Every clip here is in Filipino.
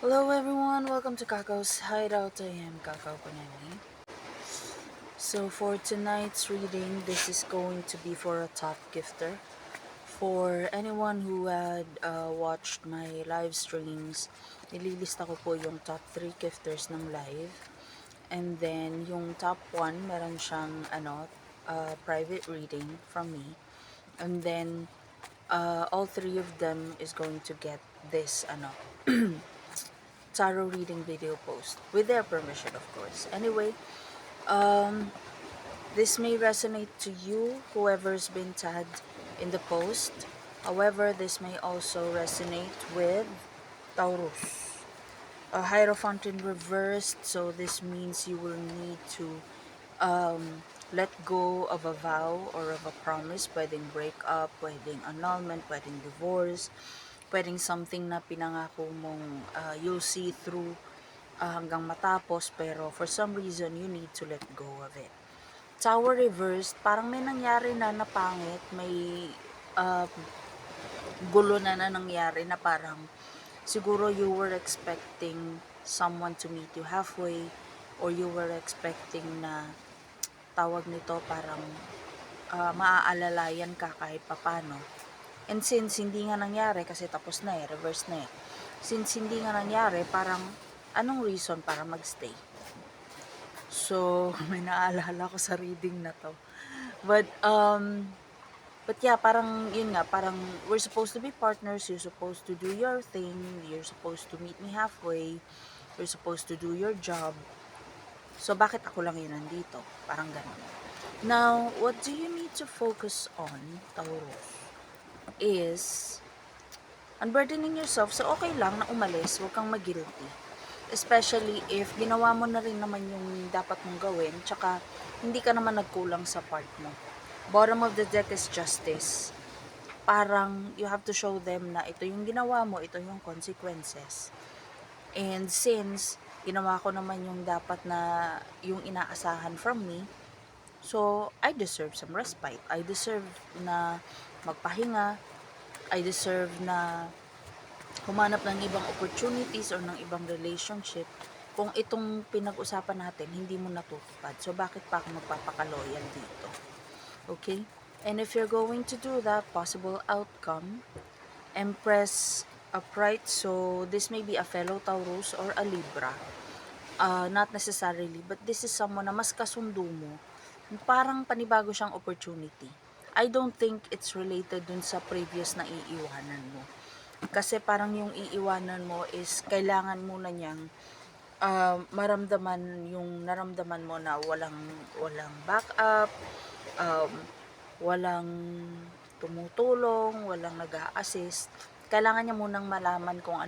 Hello everyone, welcome to Kakao's Hideout. I am Kakao Panani. So for tonight's reading, this is going to be for a top gifter. For anyone who had watched my live streams, nililista ko po yung top 3 gifters ng live. And then yung top 1, meron siyang private reading from me. And then all 3 of them is going to get this tarot reading video post with their permission, of course. Anyway, this may resonate to you, whoever's been tagged in the post. However, this may also resonate with Taurus. A Hierophant in reversed, so this means you will need to let go of a vow or of a promise. Pwedeng breakup, pwedeng annulment, pwedeng divorce, pwedeng something na pinangako mong you'll see through hanggang matapos, pero for some reason you need to let go of it. Tower reversed, parang may nangyari na napangit, may gulo na nangyari na parang siguro you were expecting someone to meet you halfway, or you were expecting na tawag nito parang maaalalayan ka kahit papano. And since hindi nga nangyari, kasi tapos na reverse na since hindi nga nangyari, parang anong reason para magstay? So, may naalala ko sa reading na to. But yeah, parang yun nga, parang we're supposed to be partners, you're supposed to do your thing, you're supposed to meet me halfway, you're supposed to do your job. So, bakit ako lang yun nandito? Parang ganun. Now, what do you need to focus on, Taurus, is unburdening yourself. So, okay lang na umalis, huwag kang mag-guilty. Especially if ginawa mo na rin naman yung dapat mong gawin, tsaka hindi ka naman nagkulang sa part mo. Bottom of the deck is justice. Parang you have to show them na ito yung ginawa mo, ito yung consequences. And since ginawa ko naman yung dapat na yung inaasahan from me, so I deserve some respite. I deserve na magpahinga. I deserve na humanap ng ibang opportunities or ng ibang relationship kung itong pinag-usapan natin hindi mo natutupad. So, bakit pa ako magpapakaloyal dito? Okay? And if you're going to do that, possible outcome, Empress upright, so this may be a fellow Taurus or a Libra. Not necessarily, but this is someone na mas kasundo mo. Parang panibago siyang opportunity. I don't think it's related dun sa previous na iiwanan mo. Kasi parang yung iiwanan mo is kailangan muna niyang maramdaman yung naramdaman mo na walang backup, um, walang tumutulong, walang nag-a-assist. Kailangan niya munang malaman kung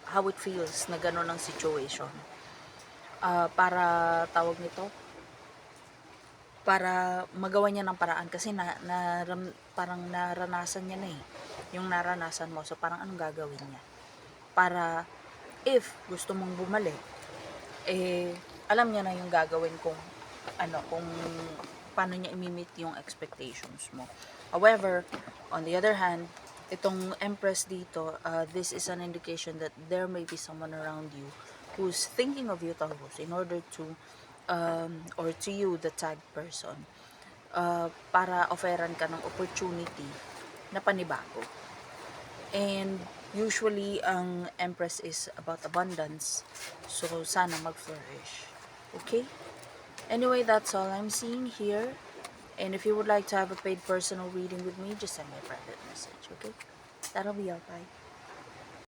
how it feels na gano'n ang situation. Para tawag nito, para magawa niya ng paraan kasi parang naranasan niya na yung naranasan mo. So parang anong gagawin niya para if gusto mong bumalik, alam niya na yung gagawin kung paano niya i-meet yung expectations mo. However, on the other hand, itong Empress dito, this is an indication that there may be someone around you who's thinking of you, Taurus, in order to or to you, the tagged person, para offeran ka ng opportunity na panibago. And usually, ang Empress is about abundance. So, sana mag-flourish. Okay? Anyway, that's all I'm seeing here. And if you would like to have a paid personal reading with me, just send me a private message. Okay? That'll be all. Bye.